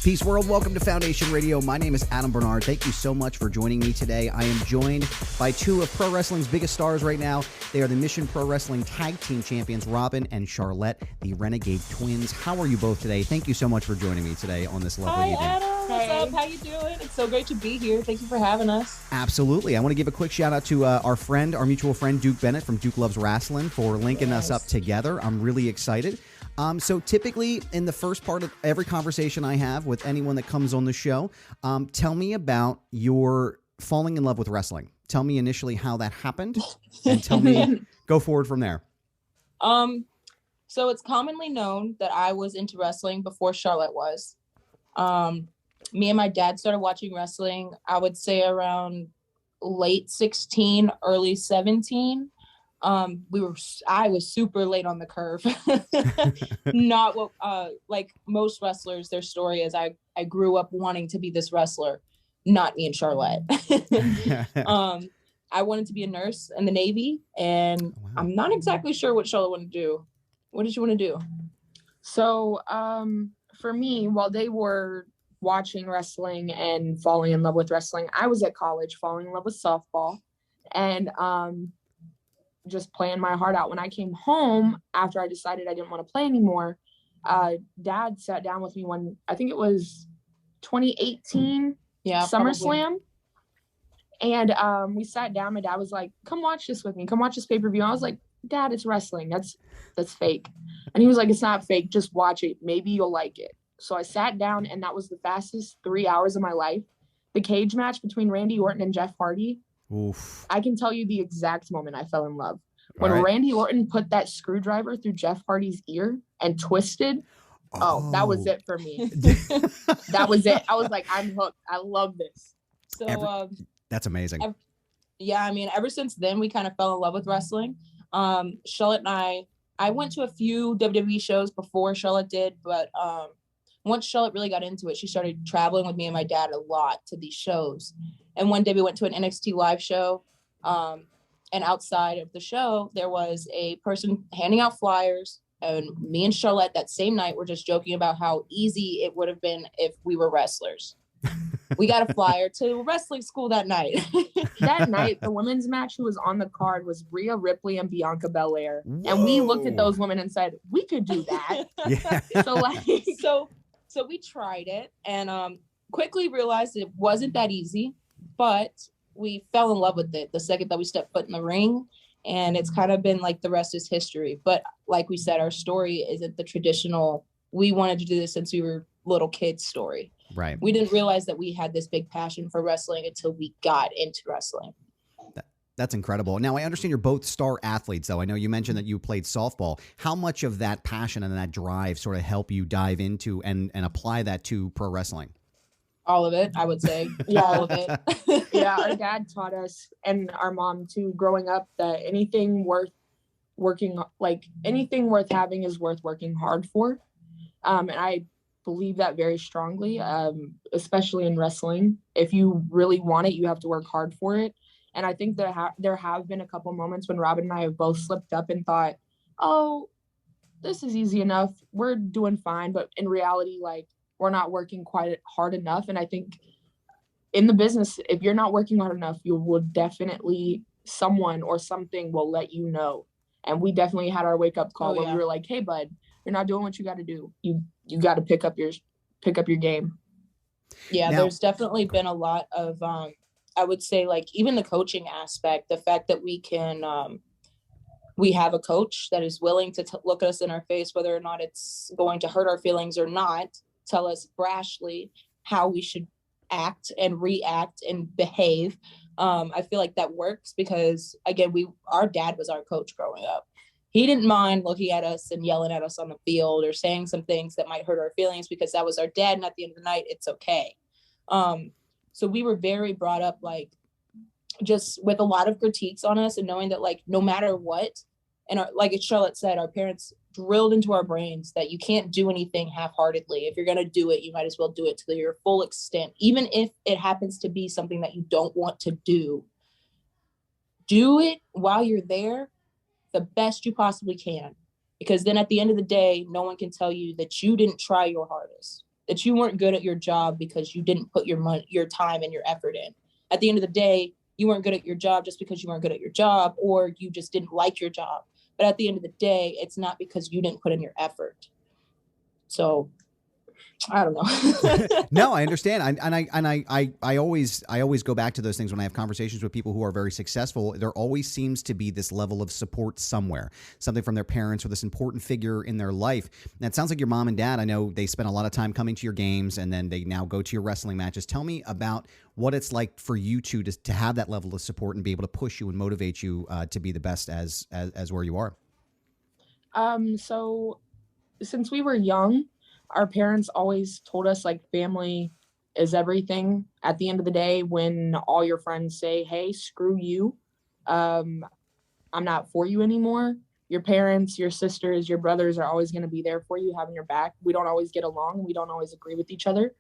Peace world, welcome to Foundation Radio. My name is Adam Bernard. Thank you so much for joining me today. I am joined by two of pro wrestling's biggest stars right now. They are the Mission Pro Wrestling Tag Team Champions, Robyn and Charlette, the Renegade Twins. How are you both today? Thank you so much for joining me today on this lovely evening. Hi, Adam. What's up? How you doing? It's so great to be here. Thank you for having us. Absolutely. I want to give a quick shout out to our mutual friend, Duke Bennett from Duke Loves Rasslin for linking us up together. I'm really excited. So typically in the first part of every conversation I have with anyone that comes on the show, tell me about your falling in love with wrestling. Tell me initially how that happened and tell me, go forward from there. So it's commonly known that I was into wrestling before Charlette was. Me and my dad started watching wrestling, I would say around late 16, early 17. I was super late on the curve. Not what, like most wrestlers, their story is I grew up wanting to be this wrestler, not me and Charlette. I wanted to be a nurse in the Navy, and I'm not exactly sure what Charlotte wanted to do. What did you want to do? So, for me, while they were watching wrestling and falling in love with wrestling, I was at college falling in love with softball and, just playing my heart out. When I came home after I decided I didn't want to play anymore, Dad sat down with me when I think it was 2018 SummerSlam. And we sat down. My dad was like, come watch this with me. Come watch this pay-per-view. I was like, Dad, it's wrestling. That's fake. And he was like, it's not fake. Just watch it. Maybe you'll like it. So I sat down, and that was the fastest 3 hours of my life. The cage match between Randy Orton and Jeff Hardy. Oof. I can tell you the exact moment I fell in love. When Randy Orton put that screwdriver through Jeff Hardy's ear and twisted, that was it for me. That was it. I was like, I'm hooked. I love this. So that's amazing. Ever since then, we kind of fell in love with wrestling. Charlotte and I went to a few WWE shows before Charlotte did, but once Charlotte really got into it, she started traveling with me and my dad a lot to these shows. And one day we went to an NXT live show, and outside of the show, there was a person handing out flyers, and me and Charlotte that same night were just joking about how easy it would have been if we were wrestlers. We got a flyer to wrestling school that night. That night, the women's match who was on the card was Rhea Ripley and Bianca Belair. Whoa. And we looked at those women and said, we could do that. Yeah. So we tried it and quickly realized it wasn't that easy, but we fell in love with it the second that we stepped foot in the ring. And it's kind of been like the rest is history. But like we said, our story isn't the traditional, we wanted to do this since we were little kids story. Right. We didn't realize that we had this big passion for wrestling until we got into wrestling. That's incredible. Now, I understand you're both star athletes, though. I know you mentioned that you played softball. How much of that passion and that drive sort of help you dive into and apply that to pro wrestling? All of it, I would say. All of it. Yeah, our dad taught us, and our mom too, growing up, that anything worth having is worth working hard for. And I believe that very strongly, especially in wrestling. If you really want it, you have to work hard for it. And I think there have been a couple moments when Robyn and I have both slipped up and thought, oh, this is easy enough. We're doing fine. But in reality, like, we're not working quite hard enough. And I think in the business, if you're not working hard enough, you will definitely, someone or something will let you know. And we definitely had our wake up call where we were like, hey, bud, you're not doing what you got to do. You got to pick up your game. Yeah, there's definitely been a lot of, I would say, like, even the coaching aspect, the fact that we can, we have a coach that is willing to look at us in our face, whether or not it's going to hurt our feelings or not, tell us brashly how we should act and react and behave. I feel like that works because, again, our dad was our coach growing up. He didn't mind looking at us and yelling at us on the field or saying some things that might hurt our feelings because that was our dad. And at the end of the night, it's okay. So we were very brought up, like, just with a lot of critiques on us and knowing that, like, no matter what, and like Charlotte said, our parents drilled into our brains that you can't do anything half-heartedly. If you're going to do it, you might as well do it to your full extent. Even if it happens to be something that you don't want to do it while you're there the best you possibly can. Because then at the end of the day, no one can tell you that you didn't try your hardest. that you weren't good at your job because you didn't put your money, your time and your effort in. At the end of the day, you weren't good at your job just because you weren't good at your job, or you just didn't like your job. But at the end of the day, it's not because you didn't put in your effort. So I don't know. No, I understand. I always go back to those things when I have conversations with people who are very successful. There always seems to be this level of support somewhere, something from their parents or this important figure in their life. And it sounds like your mom and dad, I know they spend a lot of time coming to your games, and then they now go to your wrestling matches. Tell me about what it's like for you two to have that level of support and be able to push you and motivate you to be the best as where you are. So since we were young, our parents always told us, like, family is everything. At the end of the day, when all your friends say, hey, screw you, I'm not for you anymore, your parents, your sisters, your brothers are always going to be there for you, having your back. We don't always get along. We don't always agree with each other.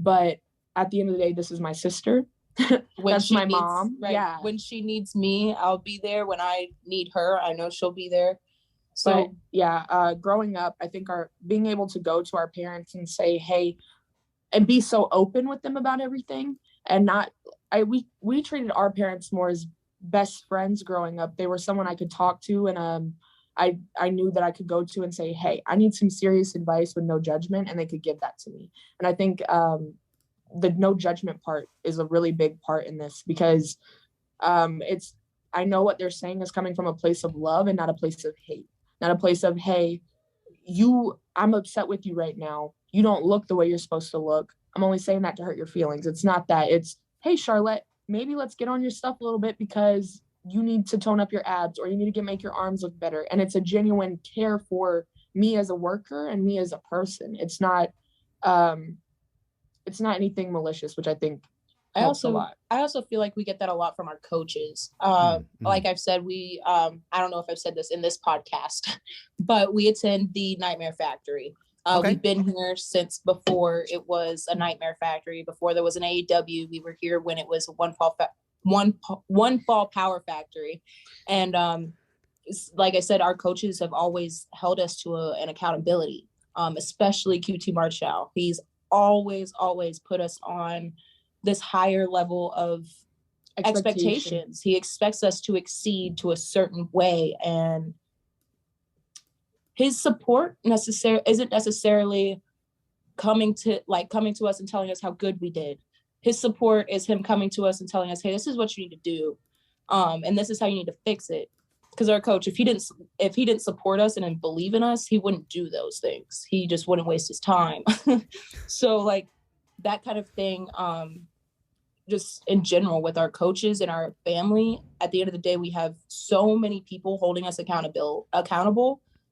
But at the end of the day, this is my sister. That's my mom. Right. Yeah. When she needs me, I'll be there. When I need her, I know she'll be there. So but yeah, growing up, I think being able to go to our parents and say, hey, and be so open with them about everything, and we treated our parents more as best friends growing up. They were someone I could talk to, and I knew that I could go to and say, hey, I need some serious advice with no judgment, and they could give that to me. And I think the no judgment part is a really big part in this, because I know what they're saying is coming from a place of love and not a place of hate. Not a place of, hey, I'm upset with you right now. You don't look the way you're supposed to look. I'm only saying that to hurt your feelings. It's not that. It's, hey, Charlette, maybe let's get on your stuff a little bit because you need to tone up your abs, or you need to make your arms look better. And it's a genuine care for me as a worker and me as a person. It's not anything malicious, which I think helps a lot. I also feel like we get that a lot from our coaches. Like I've said, I don't know if I've said this in this podcast, but we attend the Nightmare Factory. Okay. We've been here since before it was a Nightmare Factory, before there was an AEW. We were here when it was one fall Power Factory. And like I said, our coaches have always held us to an accountability, especially QT Marshall. He's always put us on this higher level of expectations. He expects us to exceed to a certain way, and his support isn't necessarily coming to us and telling us how good we did. His support is him coming to us and telling us, hey, this is what you need to do, and this is how you need to fix it. Because our coach, if he didn't support us and didn't believe in us, he wouldn't do those things. He just wouldn't waste his time. So like that kind of thing, just in general with our coaches and our family, at the end of the day, we have so many people holding us accountable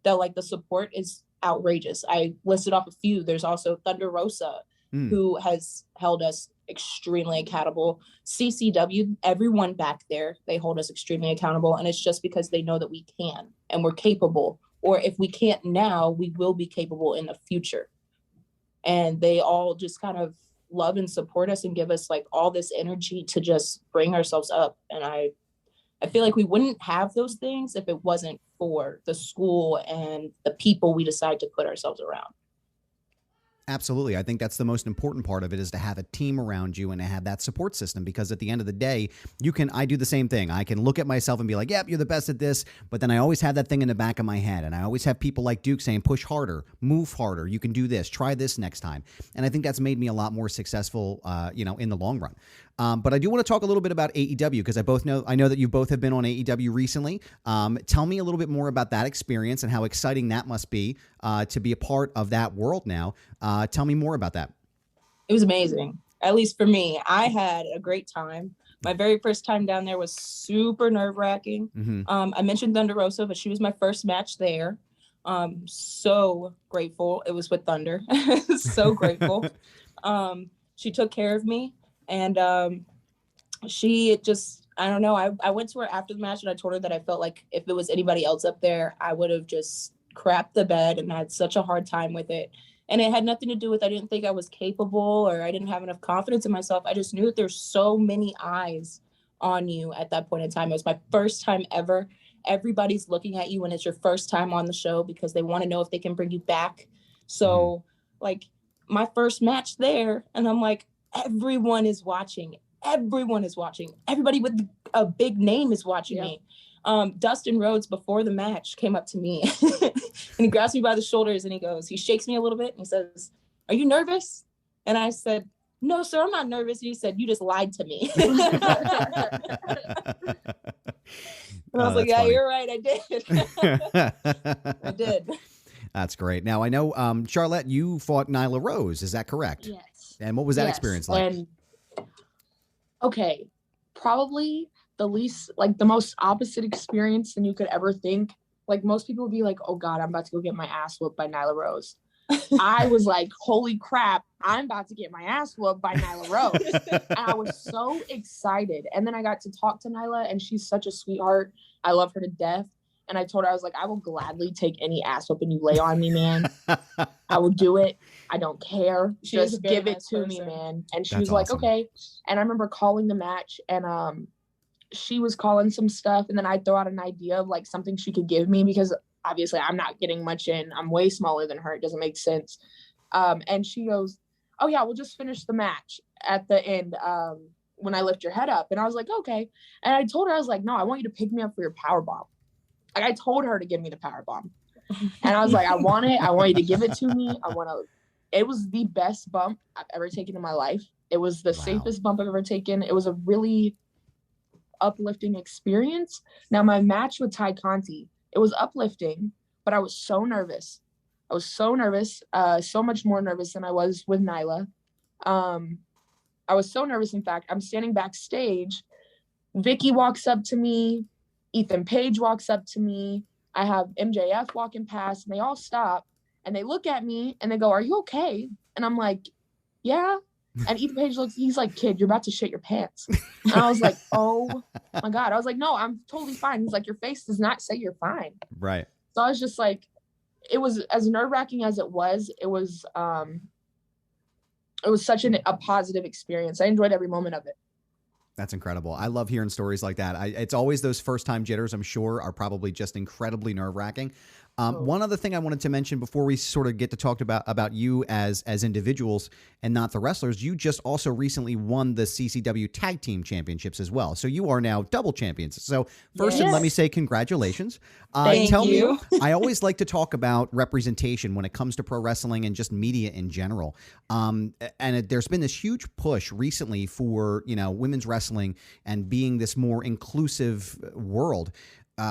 that like the support is outrageous. I listed off a few. There's also Thunder Rosa, who has held us extremely accountable. CCW, everyone back there, they hold us extremely accountable. And it's just because they know that we can and we're capable. Or if we can't now, we will be capable in the future. And they all just kind of love and support us and give us like all this energy to just bring ourselves up. And I feel like we wouldn't have those things if it wasn't for the school and the people we decide to put ourselves around. Absolutely. I think that's the most important part of it, is to have a team around you and to have that support system, because at the end of the day, I do the same thing. I can look at myself and be like, yep, you're the best at this. But then I always have that thing in the back of my head. And I always have people like Duke saying, push harder, move harder. You can do this, try this next time. And I think that's made me a lot more successful, in the long run. But I do want to talk a little bit about AEW, because I know that you both have been on AEW recently. Tell me a little bit more about that experience and how exciting that must be to be a part of that world now. Tell me more about that. It was amazing. At least for me, I had a great time. My very first time down there was super nerve-wracking. Mm-hmm. I mentioned Thunder Rosa, but she was my first match there. So grateful. It was with Thunder. So grateful. She took care of me. And she just, I don't know, I went to her after the match and I told her that I felt like if it was anybody else up there, I would have just crapped the bed and had such a hard time with it. And it had nothing to do with, I didn't think I was capable or I didn't have enough confidence in myself. I just knew that there's so many eyes on you at that point in time. It was my first time ever. Everybody's looking at you when it's your first time on the show because they want to know if they can bring you back. So like my first match there, and I'm like, everyone is watching. Everyone is watching. Everybody with a big name is watching me. Dustin Rhodes, before the match, came up to me and he grabs me by the shoulders and he shakes me a little bit and he says, "Are you nervous?" And I said, "No, sir, I'm not nervous." And he said, "You just lied to me." And I was like, "Yeah, funny. You're right. I did." I did. That's great. Now, I know, Charlette, you fought Nyla Rose. Is that correct? Yes. And what was that experience like? And, okay, probably the most opposite experience than you could ever think. Like, most people would be like, "Oh, God, I'm about to go get my ass whooped by Nyla Rose." I was like, holy crap, I'm about to get my ass whooped by Nyla Rose. And I was so excited. And then I got to talk to Nyla, and she's such a sweetheart. I love her to death. And I told her, I was like, I will gladly take any ass whooping you lay on me, man. I will do it. I don't care. Just give it to me, man. And she was like, okay. And I remember calling the match, and she was calling some stuff. And then I'd throw out an idea of like something she could give me, because obviously I'm not getting much in. I'm way smaller than her. It doesn't make sense. And she goes, "Oh yeah, we'll just finish the match at the end when I lift your head up." And I was like, okay. And I told her, I was like, "No, I want you to pick me up for your power bomb." Like, I told her to give me the power bomb. And I was like, I want it. I want you to give it to me. It was the best bump I've ever taken in my life. It was the safest bump I've ever taken. It was a really uplifting experience. Now, my match with Ty Conti, it was uplifting, but I was so nervous. So much more nervous than I was with Nyla. I was so nervous. In fact, I'm standing backstage. Vicky walks up to me. Ethan Page walks up to me. I have MJF walking past, and they all stop, and they look at me, and they go, "Are you okay?" And I'm like, "Yeah." And Ethan Page he's like, "Kid, you're about to shit your pants." And I was like, oh my God. I was like, "No, I'm totally fine." He's like, "Your face does not say you're fine." Right. So I was just like, it was as nerve-wracking as it was such a positive experience. I enjoyed every moment of it. That's incredible. I love hearing stories like that. It's always those first-time jitters, I'm sure, are probably just incredibly nerve-wracking. One other thing I wanted to mention before we sort of get to talk about you as individuals and not the wrestlers, you just also recently won the CCW Tag Team Championships as well. So you are now double champions. So first, let me say congratulations. Thank you. I always like to talk about representation when it comes to pro wrestling and just media in general. There's been this huge push recently for, women's wrestling and being this more inclusive world.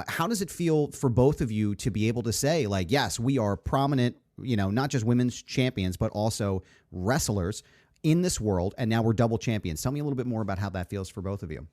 How does it feel for both of you to be able to say, like, yes, we are prominent, not just women's champions, but also wrestlers in this world, and now we're double champions? Tell me a little bit more about how that feels for both of you.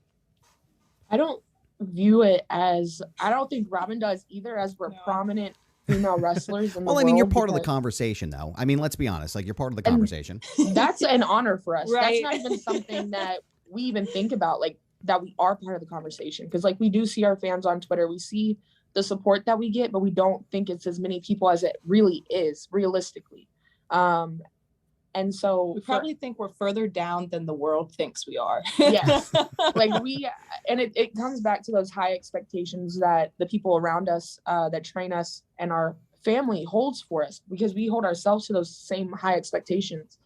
I don't view it as, I don't think Robyn does either, as we're prominent female wrestlers in the world. You're part of the conversation, though. I mean, let's be honest. Like, you're part of the conversation. That's an honor for us. Right. That's not even something that we even think about, like, that we are part of the conversation. Because, like, we do see our fans on Twitter. We see the support that we get, but we don't think it's as many people as it really is, realistically. And so we probably think we're further down than the world thinks we are. Yes. Like it comes back to those high expectations that the people around us that train us and our family holds for us, because we hold ourselves to those same high expectations.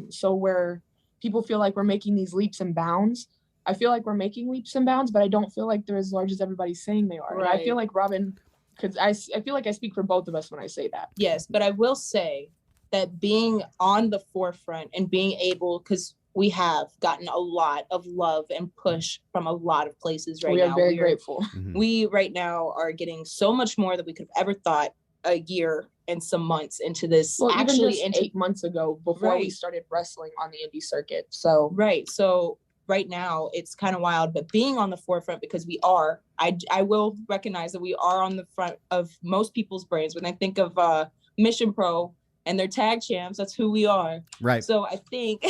So where people feel like we're making these leaps and bounds, I feel like we're making leaps and bounds, but I don't feel like they're as large as everybody's saying they are. Right. And I feel like Robyn, because I feel like I speak for both of us when I say that. Yes, but I will say that being on the forefront and being able, because we have gotten a lot of love and push from a lot of places right now. We are very grateful. Mm-hmm. We right now are getting so much more than we could have ever thought a year and some months into this. Well, actually, even just 8 months ago, before we started wrestling on the indie circuit. So right now it's kind of wild, but being on the forefront, because we are, I will recognize that we are on the front of most people's brains. When I think of Mission Pro and their tag champs, that's who we are. Right. So I think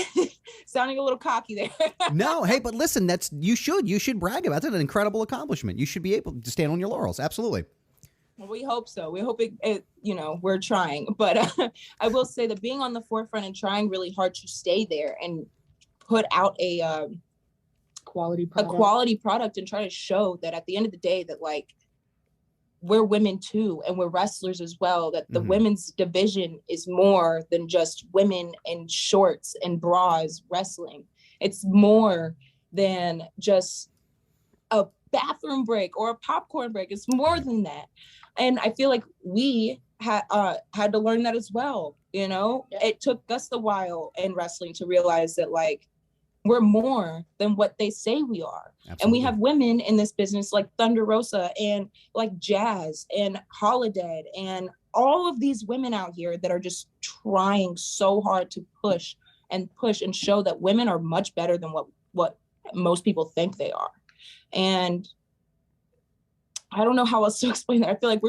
sounding a little cocky there. No, hey, but listen, you should brag about it. It's an incredible accomplishment. You should be able to stand on your laurels. Absolutely. Well, we hope so. We hope it we're trying, but I will say that being on the forefront and trying really hard to stay there and put out a quality product and try to show that at the end of the day that, like, we're women too, and we're wrestlers as well, that the women's division is more than just women in shorts and bras wrestling. It's more than just a bathroom break or a popcorn break. It's more than that. And I feel like we had to learn that as well. You know, it took us a while in wrestling to realize that, like, we're more than what they say we are. Absolutely. And we have women in this business like Thunder Rosa and like Jazz and Holiday and all of these women out here that are just trying so hard to push and show that women are much better than what most people think they are. And I don't know how else to explain that. I feel like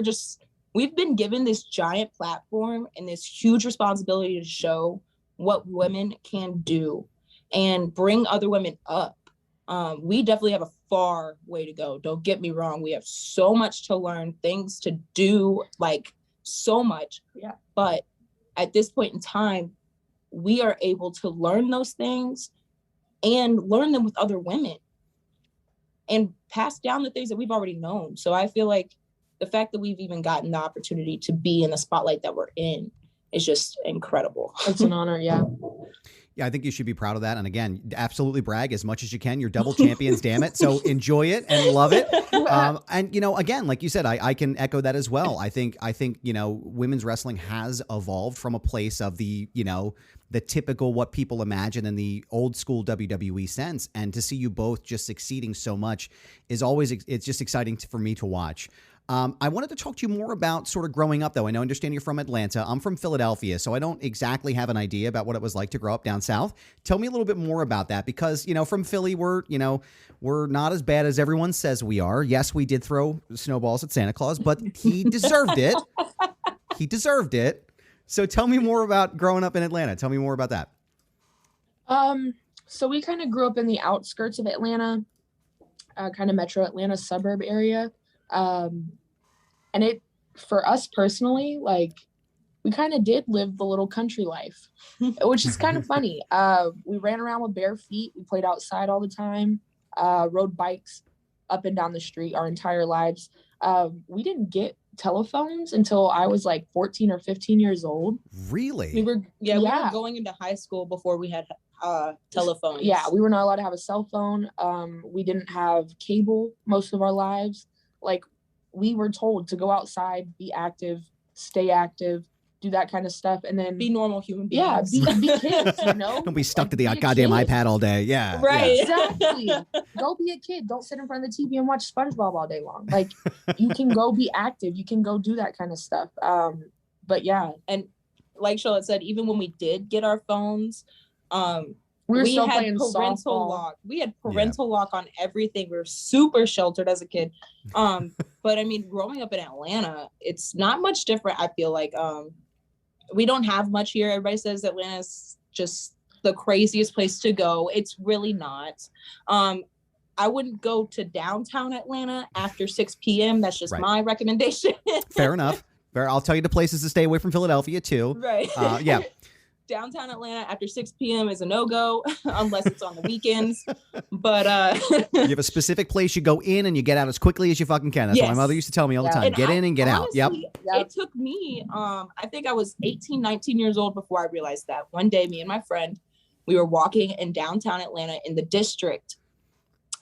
we've been given this giant platform and this huge responsibility to show what women can do and bring other women up. We definitely have a far way to go. Don't get me wrong. We have so much to learn, things to do, like so much. Yeah. But at this point in time, we are able to learn those things and learn them with other women and pass down the things that we've already known. So I feel like the fact that we've even gotten the opportunity to be in the spotlight that we're in is just incredible. It's an honor. Yeah. Yeah, I think you should be proud of that. And again, absolutely brag as much as you can. You're double champions, damn it. So enjoy it and love it. And, you know, again, like you said, I can echo that as well. I think, you know, women's wrestling has evolved from a place of the, you know, the typical what people imagine in the old school WWE sense. And to see you both just succeeding so much is always, it's just exciting for me to watch. I wanted to talk to you more about sort of growing up, though. I understand you're from Atlanta. I'm from Philadelphia, so I don't exactly have an idea about what it was like to grow up down south. Tell me a little bit more about that, because, you know, from Philly, we're not as bad as everyone says we are. Yes, we did throw snowballs at Santa Claus, but he deserved it. He deserved it. So tell me more about growing up in Atlanta. Tell me more about that. So we kind of grew up in the outskirts of Atlanta, kind of metro Atlanta suburb area. And it, for us personally, like, we kind of did live the little country life, which is kind of funny. We ran around with bare feet. We played outside all the time, rode bikes up and down the street our entire lives. We didn't get telephones until I was like 14 or 15 years old. Really? We were going into high school before we had telephones. Yeah, we were not allowed to have a cell phone. We didn't have cable most of our lives. Like, we were told to go outside, be active, stay active, do that kind of stuff, and then be normal human beings. Yeah, be kids, you know? Don't be stuck to the goddamn iPad all day. Yeah. Right. Yeah. Exactly. Go be a kid. Don't sit in front of the TV and watch SpongeBob all day long. Like, you can go be active. You can go do that kind of stuff. But yeah. And like Charlotte said, even when we did get our phones, we had playing parental softball. lock. We had parental lock on everything. We were super sheltered as a kid. But I mean, growing up in Atlanta, it's not much different. I feel like we don't have much here. Everybody says Atlanta's just the craziest place to go. It's really not. I wouldn't go to downtown Atlanta after 6 p.m. That's just my recommendation. Fair enough. I'll tell you the places to stay away from Philadelphia too. Right. Yeah. Downtown Atlanta after 6 p.m. is a no-go unless it's on the weekends. But you have a specific place you go in and you get out as quickly as you fucking can. That's what my mother used to tell me all the time. And get in and get honestly, out. Yep. It took me, I think I was 18, 19 years old before I realized that. One day, me and my friend, we were walking in downtown Atlanta in the district.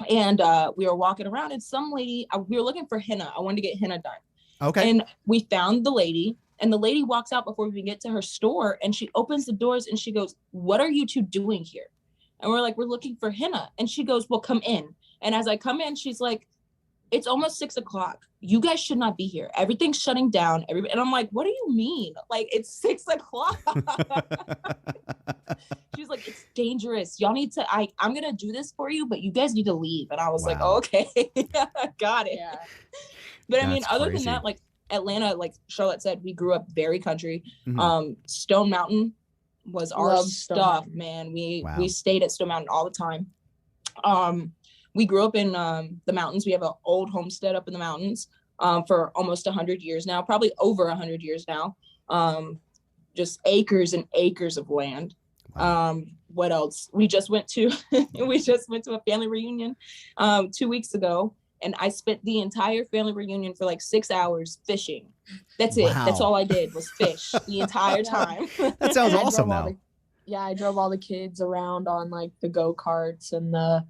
And we were walking around and some lady, we were looking for henna. I wanted to get henna done. Okay. And we found the lady. And the lady walks out before we even get to her store, and she opens the doors and she goes, "What are you two doing here?" And we're like, "We're looking for henna." And she goes, "Well, come in." And as I come in, she's like, "It's almost 6 o'clock. You guys should not be here. Everything's shutting down." And I'm like, "What do you mean? Like, it's 6 o'clock." She's like, "It's dangerous. Y'all need to, I'm going to do this for you, but you guys need to leave." And I was like, oh, okay, got it. Yeah. But I mean, other than that, like, Atlanta, like Charlotte said, we grew up very country. Stone Mountain was our stuff, man. We stayed at Stone Mountain all the time. We grew up in the mountains. We have an old homestead up in the mountains for almost 100 years now, probably over 100 years now. Just acres and acres of land. Wow. What else? We just went to a family reunion 2 weeks ago. And I spent the entire family reunion for like 6 hours fishing. That's it. Wow. That's all I did was fish the entire time. That sounds awesome though. I drove all the kids around on like the go-karts and the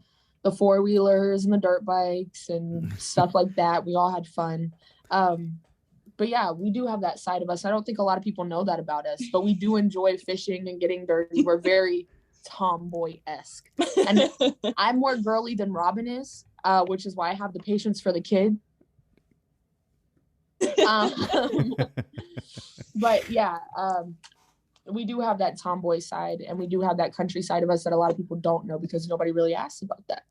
four-wheelers and the dirt bikes and stuff like that. We all had fun. But yeah, we do have that side of us. I don't think a lot of people know that about us, but we do enjoy fishing and getting dirty. We're very tomboy-esque. And I'm more girly than Robyn is, which is why I have the patience for the kid. But yeah, we do have that tomboy side, and we do have that country side of us that a lot of people don't know because nobody really asks about that.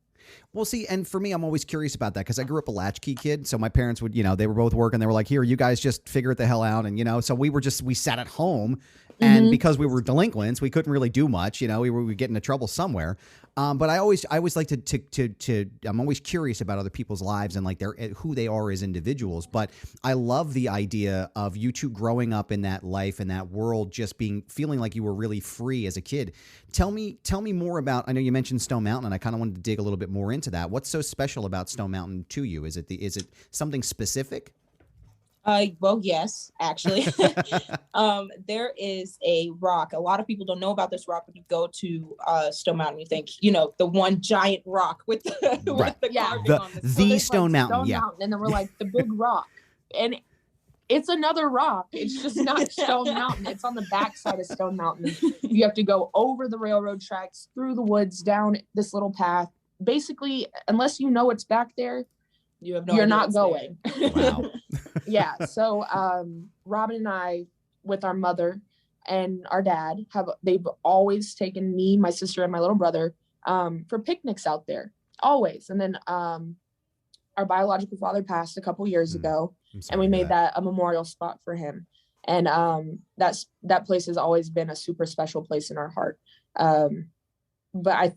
Well, see, and for me, I'm always curious about that because I grew up a latchkey kid. So my parents would, they were both working. They were like, here, you guys just figure it the hell out. And, so we sat at home. And because we were delinquents, we couldn't really do much. We were getting into trouble somewhere. But I always like to I'm always curious about other people's lives and like who they are as individuals. But I love the idea of you two growing up in that life and that world, just feeling like you were really free as a kid. Tell me more about. I know you mentioned Stone Mountain, and I kind of wanted to dig a little bit more into that. What's so special about Stone Mountain to you? Is it something specific? Well, yes, actually. There is a rock. A lot of people don't know about this rock. When you go to Stone Mountain, you think, the one giant rock with the, right. with the carving on the Stone Mountain. Stone Mountain, and then we're like, the big rock. And it's another rock. It's just not Stone Mountain. It's on the backside of Stone Mountain. You have to go over the railroad tracks, through the woods, down this little path. Basically, unless you know what's back there, you're not going. Wow. Yeah. So Robyn and I, with our mother and our dad, they've always taken me, my sister, and my little brother for picnics out there. Always. And then our biological father passed a couple years ago, and we made that a memorial spot for him. And that place has always been a super special place in our heart. But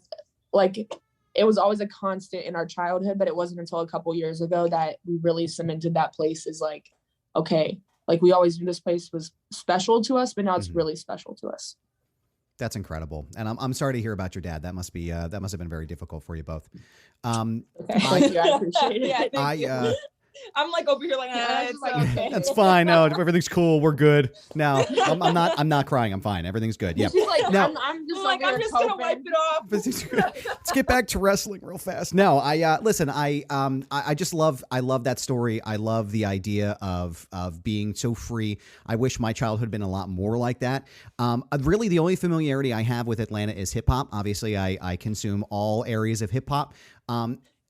it was always a constant in our childhood, but it wasn't until a couple years ago that we really cemented that place as like, okay, like we always knew this place was special to us, but now it's really special to us. That's incredible. And I'm sorry to hear about your dad. That must have been very difficult for you both. Thank you. I appreciate it. Yeah, I'm like over here like, it's okay. That's fine. No, everything's cool. We're good. No, I'm not crying. I'm fine. Everything's good. Yeah. She's like, I'm just gonna wipe it off. Let's get back to wrestling real fast. No, listen, I love that story. I love the idea of being so free. I wish my childhood had been a lot more like that. Really the only familiarity I have with Atlanta is hip hop. Obviously I consume all areas of hip hop.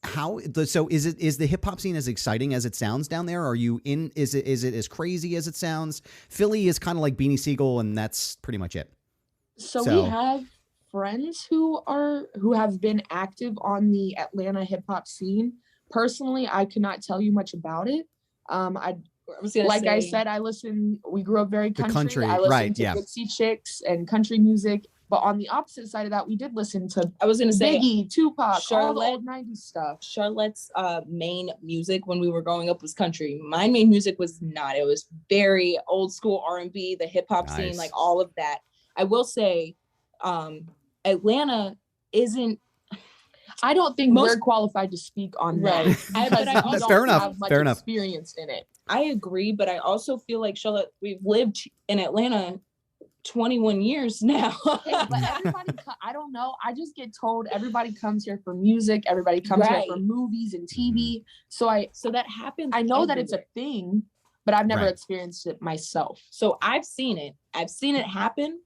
Is the hip hop scene as exciting as it sounds down there? Is it as crazy as it sounds? Philly is kind of like Beanie Siegel, and that's pretty much it. So we have friends who have been active on the Atlanta hip hop scene. Personally, I could not tell you much about it. I said, we grew up very country. I listened to Dixie Chicks and country music. But on the opposite side of that, we did listen to Biggie, Tupac, all the old 90s stuff. Charlotte's main music when we were growing up was country. My main music was not. It was very old school R&B, the hip hop scene, like all of that. I will say Atlanta isn't. I don't think we're qualified to speak on that. But I also Fair enough. have much Fair enough. experience in it. I agree, but I also feel like, Charlotte, we've lived in Atlanta 21 years now. Okay, but everybody, I don't know. I just get told everybody comes here for music. Everybody comes here for movies and TV. So that happens. I know that it's a thing, but I've never experienced it myself. So I've seen it. I've seen it happen.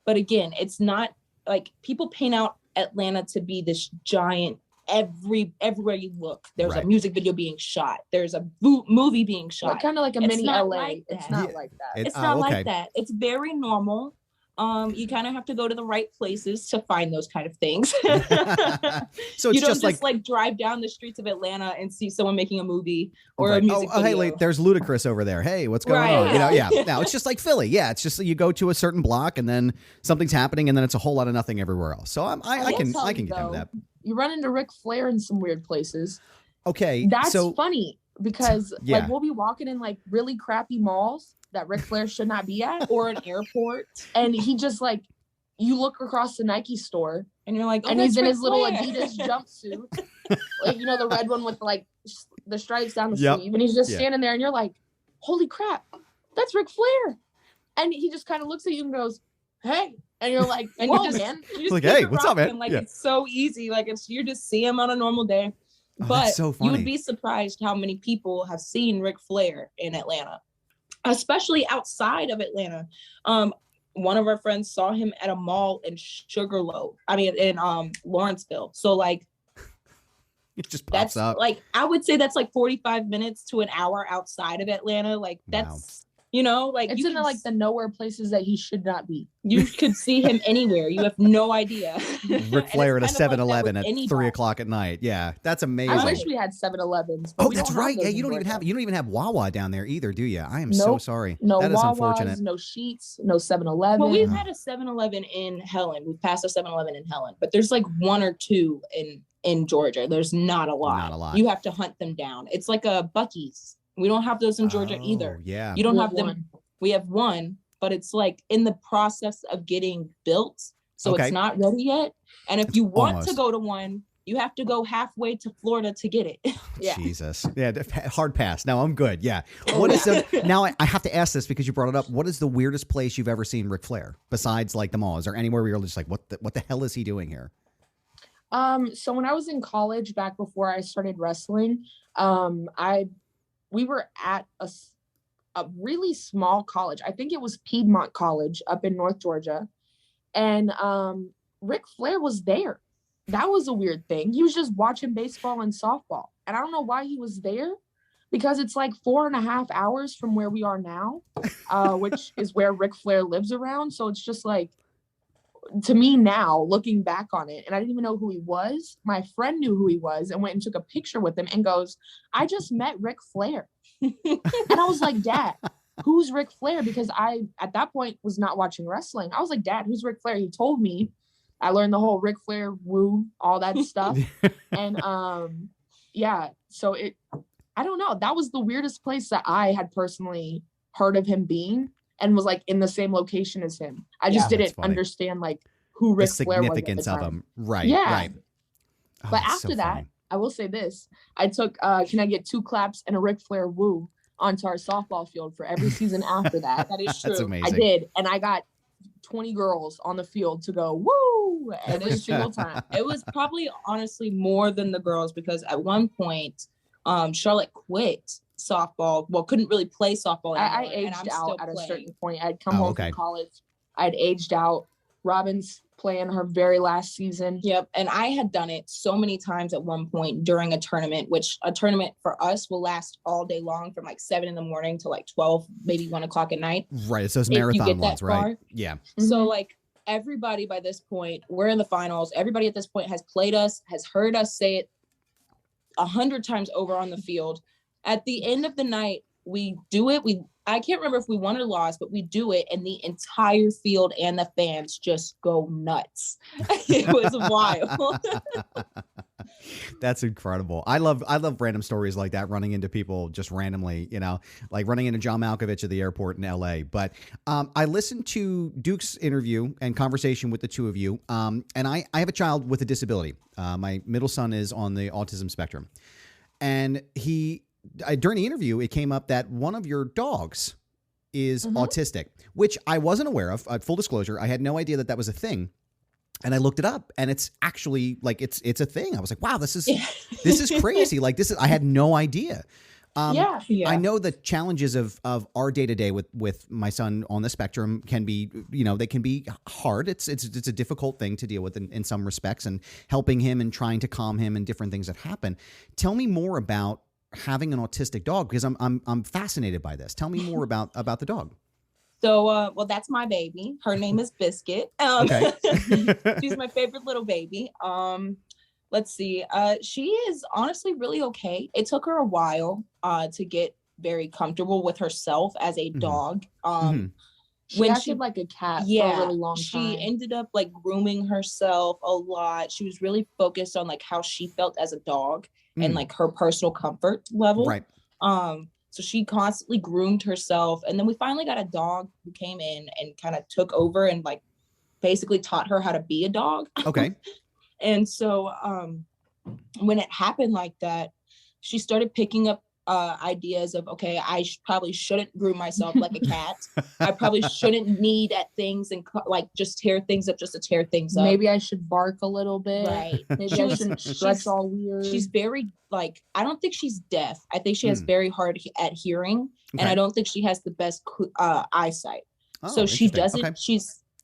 But again, it's not like people paint out Atlanta to be this giant. Everywhere you look, there's a music video being shot. There's a movie being shot. Kind of like a mini LA. Like it's not like that. It's not like that. It's very normal. You kind of have to go to the right places to find those kind of things. So it's you don't just like drive down the streets of Atlanta and see someone making a movie or a music video. Hey, there's Ludacris over there. Hey, what's going on? No, it's just like Philly. Yeah, it's just you go to a certain block and then something's happening and then it's a whole lot of nothing everywhere else. So I can get into that. You run into Ric Flair in some weird places. Okay, that's funny because like we'll be walking in like really crappy malls that Ric Flair should not be at, or an airport, and he just like you look across the Nike store and you're like, and he's in his little Adidas jumpsuit, like the red one with like the stripes down the sleeve, and he's just standing there, and you're like, holy crap, that's Ric Flair. And he just kind of looks at you and goes, hey. And you're like, and whoa, you just, man. You just like, hey, what's up, man? Him. Like, it's so easy. Like, you just see him on a normal day. Oh, but so funny. You would be surprised how many people have seen Ric Flair in Atlanta, especially outside of Atlanta. One of our friends saw him at a mall in Lawrenceville. So, like, it just pops up. Like, I would say that's like 45 minutes to an hour outside of Atlanta. Like, that's, you know, like, it's in the nowhere places that he should not be. You could see him anywhere. You have no idea. Ric Flair at a 7-Eleven at 3 o'clock at night. Yeah, that's amazing. I wish we had 7-Elevens. Oh, that's right. Yeah, you don't even have Wawa down there either, do you? I am so sorry. No that is Wawas, unfortunate. No Sheets, no 7-Eleven. Well, we've had a 7-Eleven in Helen. We've passed a 7-Eleven in Helen, but there's like one or two in Georgia. There's not a lot. Not a lot. You have to hunt them down. It's like a Buc-ee's. We don't have those in Georgia either. Yeah. You don't have them. We have one, but it's like in the process of getting built. So it's not ready yet. And if you want to go to one, you have to go halfway to Florida to get it. Yeah. Jesus. Yeah. Hard pass. No, I'm good. Yeah. What is now I have to ask this because you brought it up. What is the weirdest place you've ever seen Ric Flair besides like the mall? Is there anywhere where you're just like, what the hell is he doing here? So when I was in college, back before I started wrestling, we were at a really small college. I think it was Piedmont College up in North Georgia. And Ric Flair was there. That was a weird thing. He was just watching baseball and softball. And I don't know why he was there, because it's like 4.5 hours from where we are now, which is where Ric Flair lives around. So it's just like, to me now, looking back on it, and I didn't even know who he was. My friend knew who he was and went and took a picture with him and goes, I just met Ric Flair. And I was like, Dad, who's Ric Flair? Because I, at that point, was not watching wrestling. I was like, Dad, who's Ric Flair? He told me. I learned the whole Ric Flair woo, all that stuff. And so I don't know. That was the weirdest place that I had personally heard of him being, and was like in the same location as him. I just didn't understand like who Ric Flair was. The significance of him. Right. Yeah. Right. Oh, but after that, I will say this. I took Can I Get 2 Claps and a Ric Flair woo onto our softball field for every season after that. That is true. That's amazing. I did. And I got 20 girls on the field to go woo every single time. It was probably honestly more than the girls, because at one point Charlotte quit softball. Well, couldn't really play softball anymore. I aged out at a certain point. I'd come home from college. I'd aged out. Robyn's playing her very last season. Yep. And I had done it so many times at one point during a tournament, which a tournament for us will last all day long from like 7 a.m. to like 12, maybe 1 o'clock at night. Right. It's those marathon ones, right? Yeah. So like everybody by this point, we're in the finals. Everybody at this point has played us, has heard us say it 100 times over on the field. At the end of the night, we do it. I can't remember if we won or lost, but we do it, and the entire field and the fans just go nuts. It was wild. That's incredible. I love random stories like that, running into people just randomly, you know, like running into John Malkovich at the airport in LA. But I listened to Duke's interview and conversation with the two of you. And I have a child with a disability. My middle son is on the autism spectrum. And during the interview, it came up that one of your dogs is autistic, which I wasn't aware of. Full disclosure, I had no idea that was a thing. And I looked it up, and it's actually like it's a thing. I was like, wow, this is crazy. Like I had no idea. I know the challenges of our day to day with my son on the spectrum can be, they can be hard. It's a difficult thing to deal with in some respects, and helping him and trying to calm him and different things that happen. Tell me more about having an autistic dog, because I'm fascinated by this. Tell me more about the dog. So, well, that's my baby. Her name is Biscuit. Okay. She's my favorite little baby. Let's see. She is honestly really okay. It took her a while to get very comfortable with herself as a dog. She acted like a cat for a really long time. She ended up like grooming herself a lot. She was really focused on like how she felt as a dog and like her personal comfort level. Right. So she constantly groomed herself. And then we finally got a dog who came in and kind of took over and like basically taught her how to be a dog. Okay. And so when it happened like that, she started picking up ideas of, okay, I probably shouldn't groom myself like a cat. I probably shouldn't knead at things and like just tear things up just to tear things up. Maybe I should bark a little bit. Right. Maybe I shouldn't stretch all weird. She's very like, I don't think she's deaf. I think she has very hard at hearing, and I don't think she has the best eyesight. Oh, so she doesn't. Okay.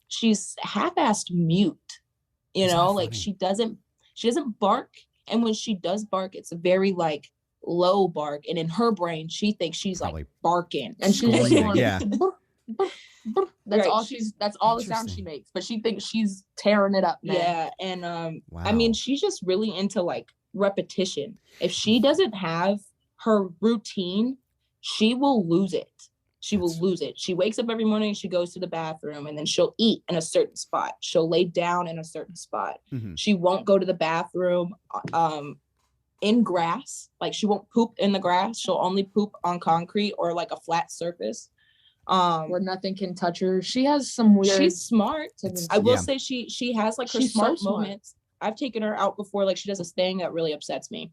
She's half-assed mute. You know, like she doesn't bark, and when she does bark, it's a very like low bark, and in her brain she thinks she's probably like barking, and she's just going, that's all that's all the sound she makes, but she thinks she's tearing it up, man. Yeah. And I mean, she's just really into like repetition. If she doesn't have her routine, she will lose it. She wakes up every morning, she goes to the bathroom, and then she'll eat in a certain spot. She'll lay down in a certain spot. She won't go to the bathroom in grass. Like she won't poop in the grass. She'll only poop on concrete or like a flat surface. Where nothing can touch her. She has some weird. She's smart. I will say she has like her smart moments. I've taken her out before. Like she does this thing that really upsets me.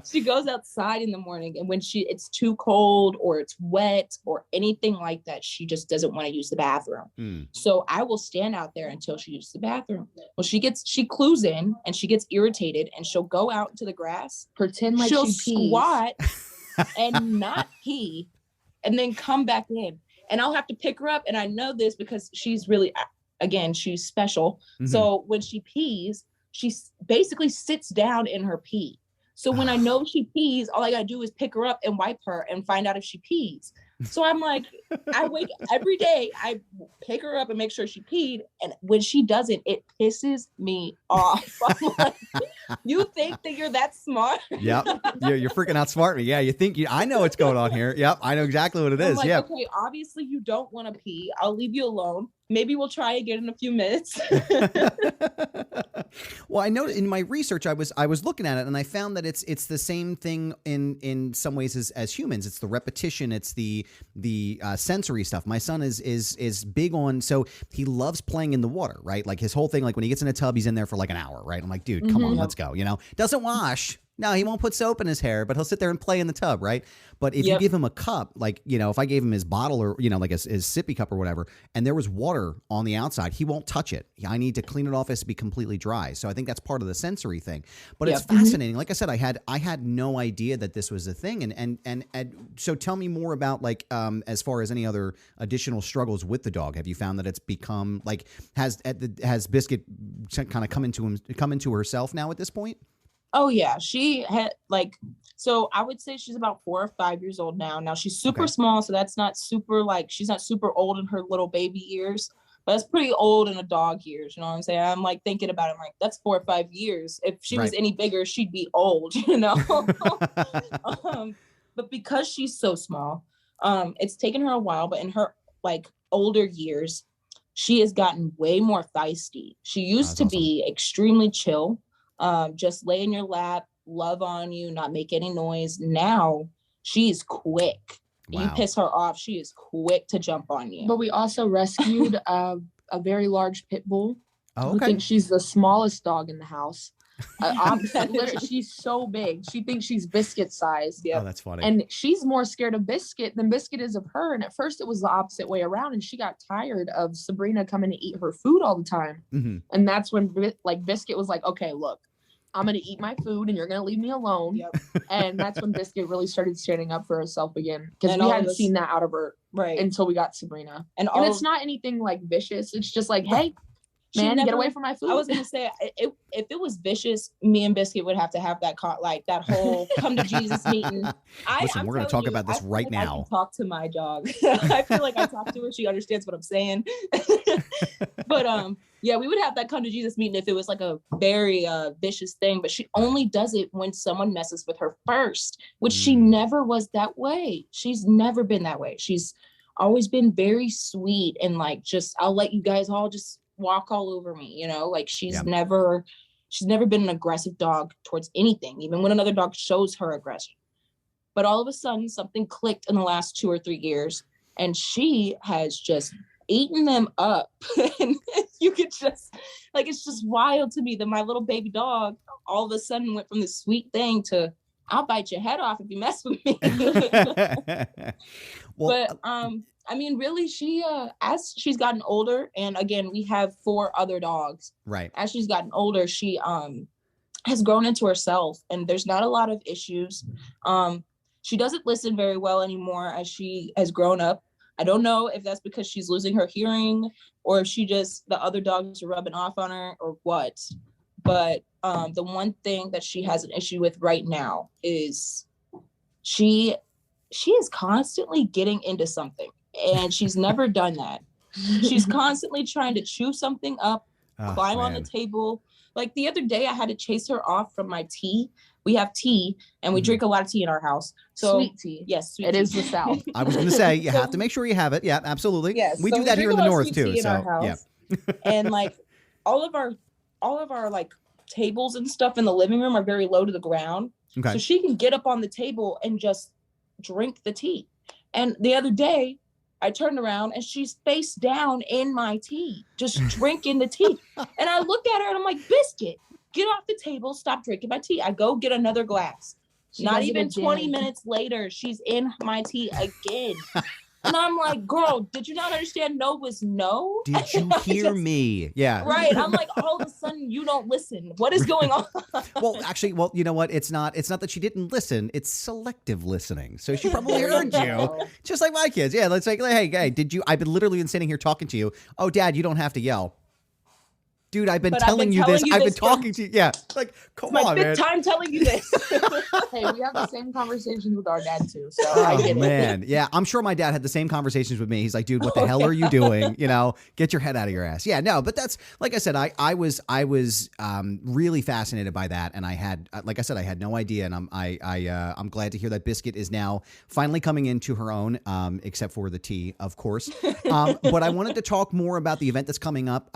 She goes outside in the morning, and when it's too cold or it's wet or anything like that, she just doesn't want to use the bathroom. So I will stand out there until she uses the bathroom. Well, she clues in and she gets irritated, and she'll go out into the grass, pretend like she'll she squat and not pee, and then come back in. And I'll have to pick her up. And I know this because she's really, again, she's special. So when she pees, she basically sits down in her pee. So when I know she pees, all I gotta do is pick her up and wipe her and find out if she pees. So I'm like, I wake every day, I pick her up and make sure she peed. And when she doesn't, it pisses me off. I'm like, you think that you're that smart? Yep. You're freaking outsmart me. Yeah. You think I know what's going on here. Yep. I know exactly what it is. Like, yeah. Okay. Obviously you don't want to pee. I'll leave you alone. Maybe we'll try again in a few minutes. Well, I know in my research, I was looking at it, and I found that it's the same thing in some ways as humans. It's the repetition. It's the sensory stuff. My son is big on, so he loves playing in the water, right? Like his whole thing, like when he gets in a tub, he's in there for like an hour, right? I'm like, dude, come on, let's go. You know, doesn't wash. No, he won't put soap in his hair, but he'll sit there and play in the tub, right? But if you give him a cup, like, you know, if I gave him his bottle or, you know, like his sippy cup or whatever, and there was water on the outside, he won't touch it. I need to clean it off. It has to be completely dry. So I think that's part of the sensory thing. But it's fascinating. Like I said, I had no idea that this was a thing. And so tell me more about, like, as far as any other additional struggles with the dog. Have you found that it's become, like, has Biscuit kind of come into herself now at this point? Oh yeah, she had so I would say she's about 4 or 5 years old now. Now she's super small, so that's not super, like, she's not super old in her little baby years, but that's pretty old in a dog years. You know what I'm saying? I'm like thinking about it, I'm like, that's 4 or 5 years. If she was any bigger, she'd be old, you know? But because she's so small, it's taken her a while, but in her like older years, she has gotten way more feisty. She used to be extremely chill. Just lay in your lap, love on you, not make any noise. Now she's quick. Wow. You piss her off, she is quick to jump on you. But we also rescued a very large pit bull. Oh, okay. Who thinks she's the smallest dog in the house. Literally, she's so big. She thinks she's Biscuit size. Yeah, oh, that's funny. And she's more scared of Biscuit than Biscuit is of her. And at first, it was the opposite way around. And she got tired of Sabrina coming to eat her food all the time. And that's when Biscuit was like, "Okay, look, I'm going to eat my food and you're going to leave me alone." Yep. And that's when Biscuit really started standing up for herself again. Because we hadn't seen that out of her until we got Sabrina. And it's not anything like vicious. It's just like, hey, man, get away from my food. I was going to say, if it was vicious, me and Biscuit would have to have that whole come to Jesus meeting. Listen, we're going to talk about this right now. I can talk to my dog. I feel like I talk to her. She understands what I'm saying. But yeah, we would have that come to Jesus meeting if it was like a very vicious thing. But she only does it when someone messes with her first, which she never was that way. She's never been that way. She's always been very sweet and like, just, I'll let you guys all just walk all over me, you know, like she's never been an aggressive dog towards anything, even when another dog shows her aggression. But all of a sudden something clicked in the last 2 or 3 years, and she has just eating them up. And you could just, like, it's just wild to me that my little baby dog all of a sudden went from this sweet thing to, I'll bite your head off if you mess with me. Well, but I mean, really, she as she's gotten older, and again, we have 4 other dogs. Right. As she's gotten older, she has grown into herself, and there's not a lot of issues. She doesn't listen very well anymore as she has grown up. I don't know if that's because she's losing her hearing, or if the other dogs are rubbing off on her, or what. But the one thing that she has an issue with right now is she is constantly getting into something, and she's never done that. She's constantly trying to chew something up, climb on the table. Like the other day, I had to chase her off from my tea. We have tea, and we drink a lot of tea in our house. So sweet tea. Yes, sweet it tea. is the South. I was going to say, you have to make sure you have it. Yeah, absolutely. Yes, we so do that here in the North too. So yeah. And like all of our like tables and stuff in the living room are very low to the ground. Okay. So she can get up on the table and just drink the tea. And the other day, I turned around and she's face down in my tea, just drinking the tea. And I look at her and I'm like, Biscuit, get off the table, stop drinking my tea. I go get another glass. Not even 20 minutes later, she's in my tea again. And I'm like, girl, did you not understand no was no? Did you hear me? Yeah. Right. I'm like, all of a sudden you don't listen. What is going on? Well, actually, you know what? It's not that she didn't listen. It's selective listening. So she probably heard you. Just like my kids. Yeah. Let's say, hey, I've been literally sitting here talking to you. Oh, Dad, you don't have to yell. Dude, I've been telling you this. I've been talking to you. Yeah. Like, come on, man. It's my 5th time telling you this. Hey, we have the same conversations with our dad too. So I get it. Man. Yeah. I'm sure my dad had the same conversations with me. He's like, dude, what the hell are you doing? You know, get your head out of your ass. Yeah, no, but that's, like I said, I was really fascinated by that. And I had, like I said, I had no idea. And I'm glad to hear that Biscuit is now finally coming into her own, except for the tea, of course. But I wanted to talk more about the event that's coming up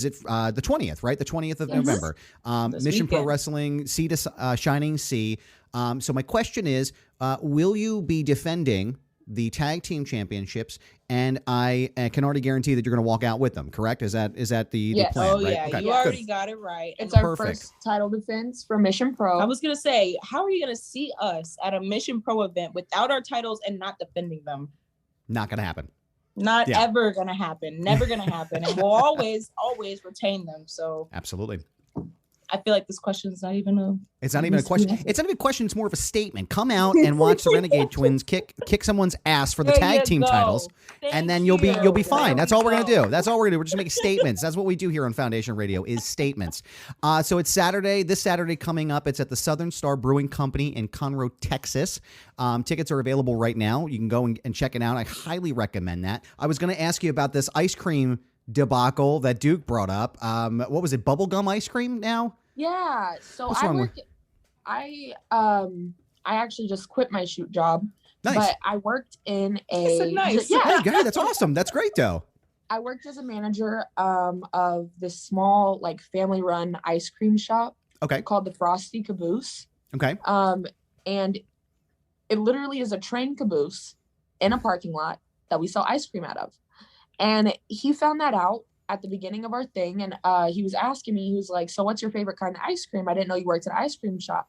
is it the 20th, right? The 20th of November. Mission Pro Wrestling, Sea to Shining Sea. So my question is, will you be defending the tag team championships? And I can already guarantee that you're going to walk out with them, correct? Is that the plan? Oh, right? yeah. Okay, you already got it right. It's our first title defense for Mission Pro. I was going to say, how are you going to see us at a Mission Pro event without our titles and not defending them? Not going to happen. Not ever going to happen. Never going to happen. And we'll always retain them. So absolutely. I feel like this question is not even a... It's not even a question. It's not even a question. It's more of a statement. Come out and watch the Renegade Twins kick someone's ass for the tag team titles, and then you'll be fine. That's all we're gonna do. That's all we're gonna do. We're just making statements. That's what we do here on Foundation Radio is statements. So it's this Saturday coming up. It's at the Southern Star Brewing Company in Conroe, Texas. Tickets are available right now. You can go and check it out. I highly recommend that. I was gonna ask you about this ice cream debacle that Duke brought up. What was it? Bubblegum ice cream now? Yeah. So I actually just quit my shoot job. Nice. But I worked in a nice. Yeah. Hey, guy, that's awesome. That's great though. I worked as a manager of this small like family run ice cream shop. Okay. Called the Frosty Caboose. Okay. And it literally is a train caboose in a parking lot that we sell ice cream out of. And he found that out at the beginning of our thing. And he was asking me, he was like, so what's your favorite kind of ice cream? I didn't know you worked at an ice cream shop.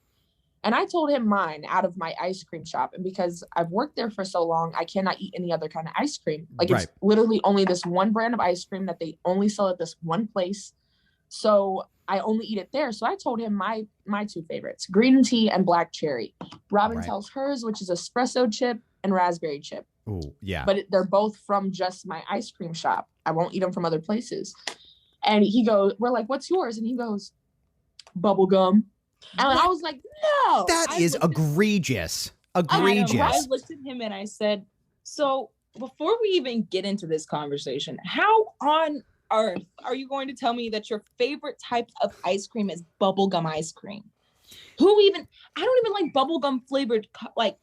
And I told him mine out of my ice cream shop. And because I've worked there for so long, I cannot eat any other kind of ice cream. Like It's literally only this one brand of ice cream that they only sell at this one place. So I only eat it there. So I told him my 2 favorites, green tea and black cherry. Robyn tells hers, which is espresso chip and raspberry chip. Oh, yeah. But they're both from just my ice cream shop. I won't eat them from other places. And we're like, what's yours? And he goes, bubblegum. And I was like, no. That is egregious. Egregious. I looked at him and I said, so before we even get into this conversation, how on earth are you going to tell me that your favorite type of ice cream is bubblegum ice cream? I don't even like bubblegum flavored like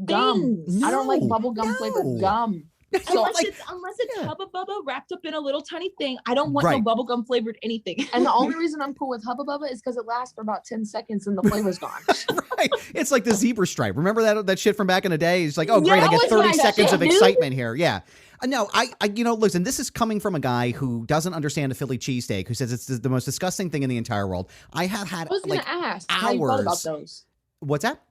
gum. No, I don't like bubblegum flavored gum. So unless it's Hubba Bubba wrapped up in a little tiny thing, I don't want no bubblegum flavored anything. And the only reason I'm cool with Hubba Bubba is because it lasts for about 10 seconds and the flavor's gone. Right. It's like the zebra stripe. Remember that shit from back in the day? It's like, oh, great, I get 30 seconds of excitement here. Yeah. No, I listen, this is coming from a guy who doesn't understand a Philly cheesesteak, who says it's the most disgusting thing in the entire world. I have had I was going to ask hours. how you felt about those. What's that?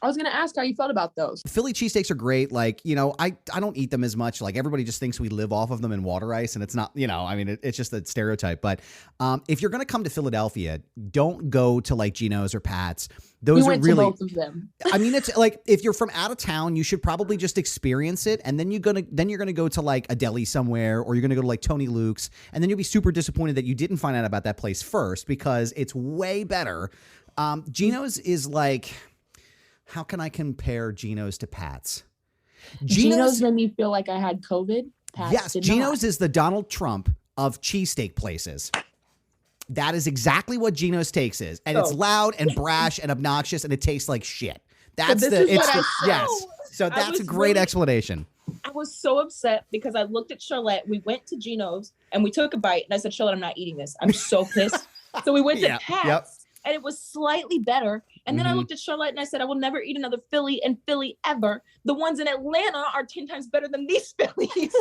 I was going to ask how you felt about those. Philly cheesesteaks are great. Like, I don't eat them as much. Like, everybody just thinks we live off of them in water ice, and it's not, it's just a stereotype. But if you're going to come to Philadelphia, don't go to like Geno's or Pat's. Those we went are really to both of them. I mean, it's like if you're from out of town, you should probably just experience it, and then you're gonna go to like a deli somewhere, or you're gonna go to like Tony Luke's, and then you'll be super disappointed that you didn't find out about that place first because it's way better. Geno's is like, how can I compare Geno's to Pat's? Geno's made me feel like I had COVID. Pat's yes, Geno's is the Donald Trump of cheesesteak places. That is exactly what Geno's Steaks is. And it's loud and brash and obnoxious, and it tastes like shit. That's yes. So that's a great explanation. I was so upset because I looked at Charlette. We went to Geno's and we took a bite, and I said, Charlette, I'm not eating this. I'm so pissed. So we went to Pat's, and it was slightly better. And then I looked at Charlette and I said, I will never eat another Philly in Philly ever. The ones in Atlanta are 10 times better than these Phillies.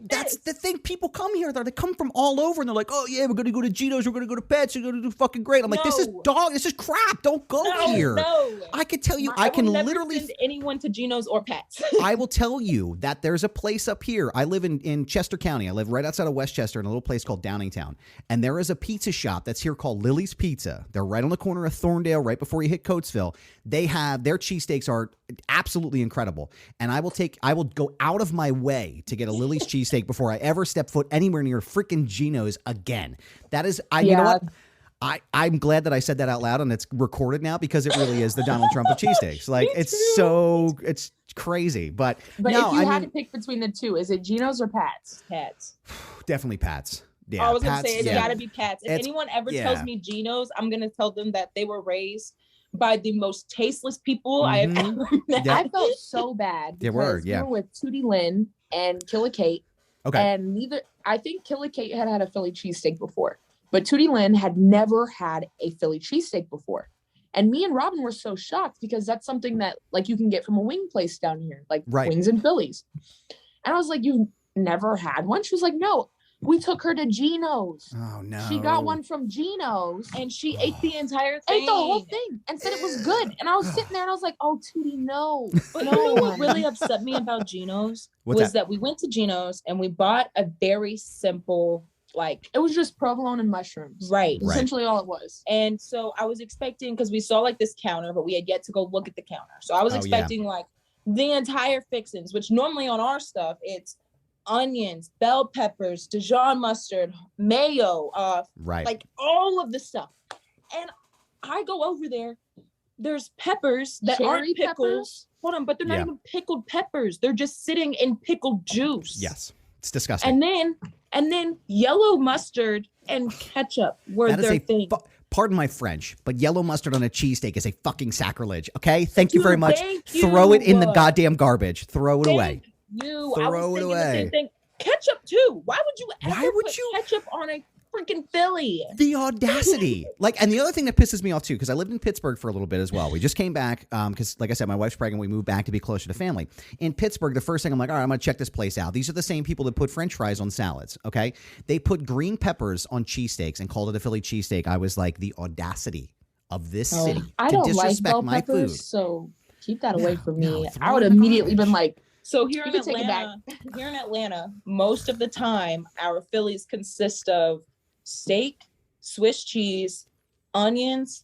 That's the thing. People come here. They come from all over, and they're like, oh, yeah, we're going to go to Geno's. We're going to go to Pets. We're going to do fucking great. I'm like, this is dog. This is crap. Don't go here. No. I can tell you, I can literally send anyone to Geno's or Pets. I will tell you that there's a place up here. I live in Chester County. I live right outside of Westchester in a little place called Downingtown. And there is a pizza shop that's here called Lily's Pizza. They're right on the corner of Thorndale, right before you hit Coatesville. They have their cheesesteaks are absolutely incredible. And I will go out of my way to get a Lily's cheesesteak before I ever step foot anywhere near freaking Geno's again. That is, you know what? I'm glad that I said that out loud and it's recorded now because it really is the Donald Trump of cheesesteaks. Like it's crazy. But no, if you had to pick between the two, is it Geno's or Pat's? Pat's. Definitely Pat's. Yeah, I was going to say it's got to be Pat's. If anyone ever tells me Geno's, I'm going to tell them that they were raised by the most tasteless people I have ever met. I felt so bad because we were with Tootie Lynn and Killa Kate. Okay. And I think Killa Kate had a Philly cheesesteak before, but Tootie Lynn had never had a Philly cheesesteak before. And me and Robyn were so shocked because that's something that like you can get from a wing place down here, like Wings and Phillies. And I was like, you've never had one? She was like, no. We took her to Geno's. Oh, no. She got one from Geno's. And she ate the entire thing. Ate the whole thing and said it was good. And I was sitting there and I was like, oh, Tootie, no. But you know what really upset me about Geno's was that we went to Geno's and we bought a very simple, like... It was just provolone and mushrooms. Right. Essentially all it was. And so I was expecting, because we saw like this counter, but we had yet to go look at the counter. So I was expecting like the entire fixings, which normally on our stuff, it's onions, bell peppers, Dijon mustard, mayo, like all of the stuff. And I go over there, there's peppers that aren't pickles. Hold on, but they're not even pickled peppers. They're just sitting in pickled juice. Yes. It's disgusting. And then yellow mustard and ketchup were their thing. Pardon my French, but yellow mustard on a cheesesteak is a fucking sacrilege. Okay? Thank you very much. Throw it in the goddamn garbage. Throw it away. Throw it away. The same thing. Ketchup too. Why would you ever put ketchup on a freaking Philly? The audacity. And the other thing that pisses me off too, because I lived in Pittsburgh for a little bit as well. We just came back because, like I said, my wife's pregnant. We moved back to be closer to family. In Pittsburgh, the first thing I'm like, all right, I'm going to check this place out. These are the same people that put French fries on salads. Okay, they put green peppers on cheesesteaks and called it a Philly cheesesteak. I was like, the audacity of this city to disrespect my food. So keep that away from me. I would immediately been like. So here in Atlanta, most of the time, our Phillies consist of steak, Swiss cheese, onions,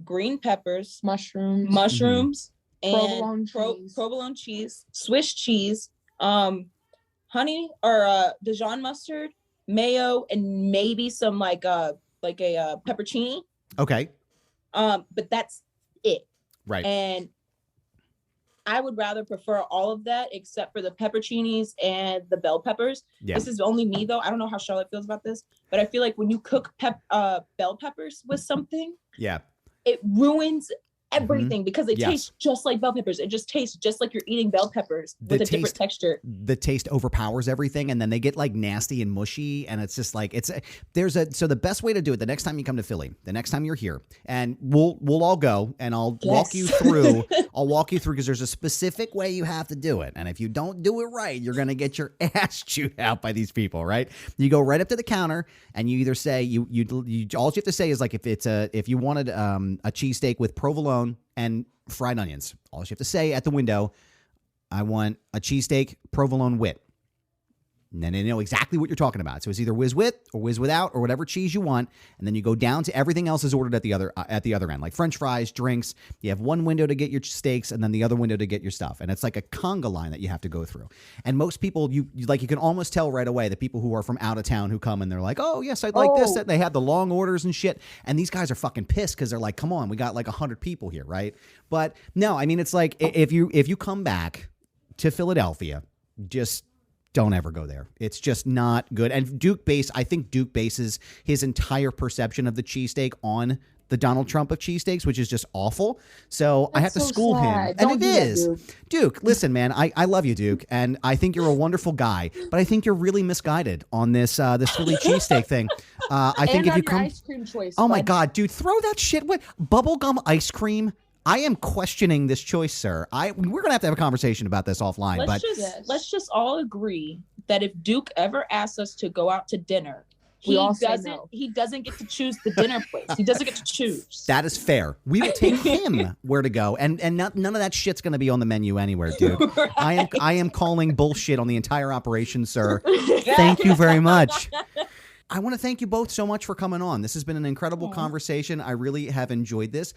green peppers, mushrooms, and provolone cheese, Swiss cheese, honey or Dijon mustard, mayo, and maybe some like a peppercini. Okay. But that's it. Right. And I would rather prefer all of that except for the pepperoncinis and the bell peppers. Yeah. This is only me though. I don't know how Charlotte feels about this, but I feel like when you cook bell peppers with something, it ruins everything because they taste just like bell peppers. It just tastes just like you're eating bell peppers with a different texture. The taste overpowers everything, and then they get like nasty and mushy, and it's just like so the best way to do it the next time you come to Philly, the next time you're here, and we'll all go, and I'll walk you through. I'll walk you through because there's a specific way you have to do it, and if you don't do it right, you're gonna get your ass chewed out by these people. Right? You go right up to the counter, and you either say you all you have to say is like if you wanted a cheesesteak with provolone and fried onions. All you have to say at the window, I want a cheesesteak, provolone wit. And then they know exactly what you're talking about. So it's either whiz with or whiz without or whatever cheese you want. And then you go down to everything else is ordered at the other end, like French fries, drinks. You have one window to get your steaks and then the other window to get your stuff. And it's like a conga line that you have to go through. And most people, you can almost tell right away the people who are from out of town who come and they're like, oh, yes, I'd like this. They have the long orders and shit. And these guys are fucking pissed because they're like, come on, we got like 100 people here, right? But no, I mean, it's like if you come back to Philadelphia, just don't ever go there. It's just not good. And I think Duke bases his entire perception of the cheesesteak on the Donald Trump of cheesesteaks, which is just awful. So I have to school him. And it is. Duke, listen, man, I love you, Duke. And I think you're a wonderful guy, but I think you're really misguided on this Philly cheesesteak thing. I think if you come, ice cream choice, my God, dude, throw that shit. What bubblegum ice cream? I am questioning this choice, sir. We're gonna have to have a conversation about this offline. Let's just all agree that if Duke ever asks us to go out to dinner, he doesn't get to choose the dinner place. He doesn't get to choose. That is fair. We will take him where to go, and none of that shit's gonna be on the menu anywhere, Duke. Right. I am calling bullshit on the entire operation, sir. Thank you very much. I want to thank you both so much for coming on. This has been an incredible conversation. I really have enjoyed this.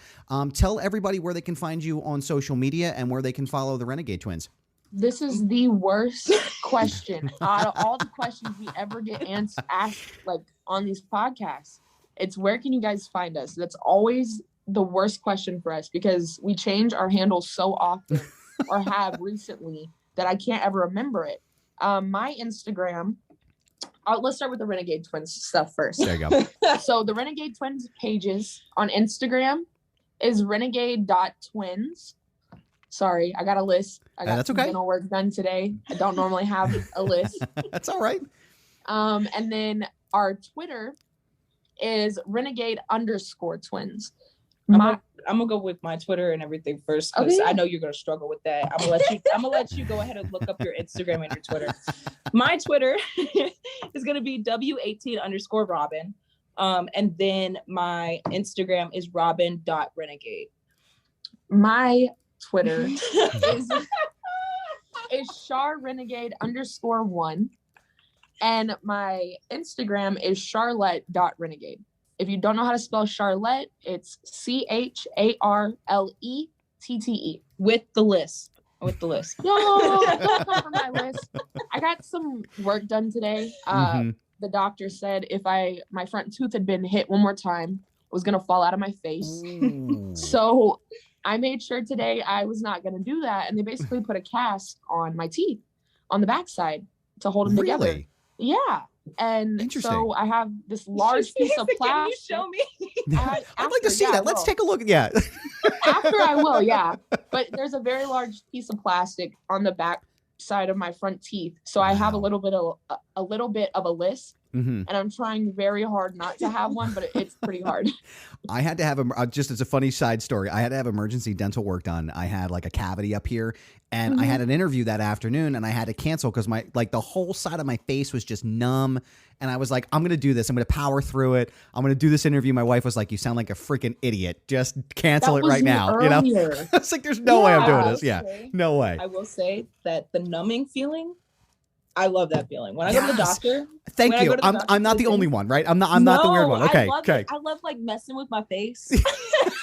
Tell everybody where they can find you on social media and where they can follow the Renegade Twins. This is the worst question out of all the questions we ever get asked like on these podcasts. It's where can you guys find us? That's always the worst question for us because we change our handles so often or have recently that I can't ever remember it. My Instagram. Let's start with the Renegade Twins stuff first. There you go. So the Renegade Twins pages on Instagram is renegade.twins. Sorry, I got a list. I got some dental work done today. I don't normally have a list. That's all right. And then our Twitter is renegade_twins. I'm gonna go with my Twitter and everything first because I know you're gonna struggle with that. I'm gonna let you go ahead and look up your Instagram and your Twitter. My Twitter is gonna be W18_Robyn. And then my Instagram is Robyn.renegade. My Twitter is charrenegade_1. And my Instagram is charlette.renegade. If you don't know how to spell Charlette, it's CHARLETTE. With the list. No, that's not for my list. I got some work done today. The doctor said if my front tooth had been hit one more time, it was going to fall out of my face. So I made sure today I was not going to do that. And they basically put a cast on my teeth on the backside to hold them together. Yeah. And so I have this large piece of plastic. Can you show me? I'd like to see that. Let's take a look. Yeah. After I will, yeah. But there's a very large piece of plastic on the back side of my front teeth. So I have a little bit of a lisp. And I'm trying very hard not to have one, but it's pretty hard. I had to have just as a funny side story, I had to have emergency dental work done. I had like a cavity up here and I had an interview that afternoon and I had to cancel because the whole side of my face was just numb. And I was like, I'm going to do this. I'm going to power through it. I'm going to do this interview. My wife was like, you sound like a freaking idiot. Just cancel it right now. Earlier. You know, it's like, there's no way I'm doing this. Yeah, no way. I will say that the numbing feeling, I love that feeling. When I go to the doctor. Thank you. I'm not the only one, right? I'm not the weird one. Okay. I love like messing with my face.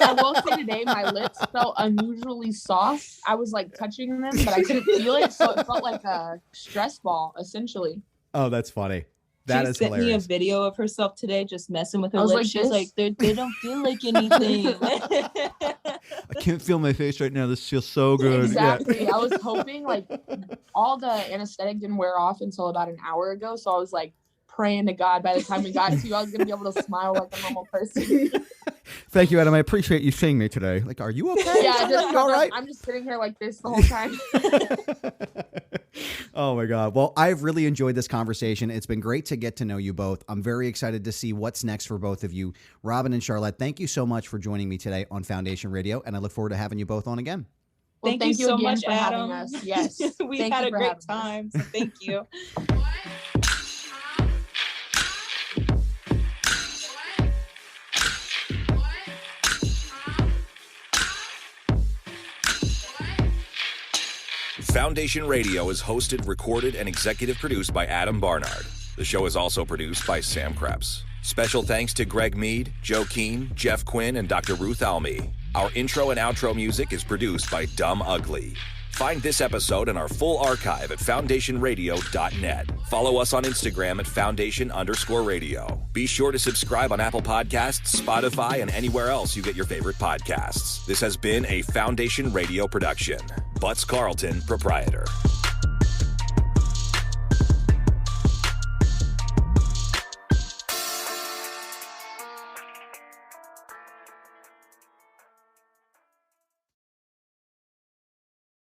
I will say today my lips felt unusually soft. I was like touching them, but I couldn't feel it. So it felt like a stress ball, essentially. Oh, that's funny. That is hilarious. She sent me a video of herself today just messing with her lips. She's like, they don't feel like anything. I can't feel my face right now. This feels so good. Exactly. Yeah. I was hoping like all the anesthetic didn't wear off until about an hour ago. So I was like praying to God by the time we got to you, I was going to be able to smile like a normal person. Thank you, Adam. I appreciate you seeing me today. Like, are you okay? Yeah, You all right? I'm just sitting here like this the whole time. Oh my God. Well, I've really enjoyed this conversation. It's been great to get to know you both. I'm very excited to see what's next for both of you. Robyn and Charlette, thank you so much for joining me today on Foundation Radio, and I look forward to having you both on again. Well, thank you so much, for Adam. having us. Yes. We've had a great time. So thank you. Foundation Radio is hosted, recorded, and executive produced by Adam Barnard. The show is also produced by Sam Krebs. Special thanks to Greg Mead, Joe Keane, Jeff Quinn, and Dr. Ruth Almy. Our intro and outro music is produced by Dumb Ugly. Find this episode and our full archive at foundationradio.net. Follow us on Instagram at foundation_radio. Be sure to subscribe on Apple Podcasts, Spotify, and anywhere else you get your favorite podcasts. This has been a Foundation Radio production. Butts Carlton, proprietor.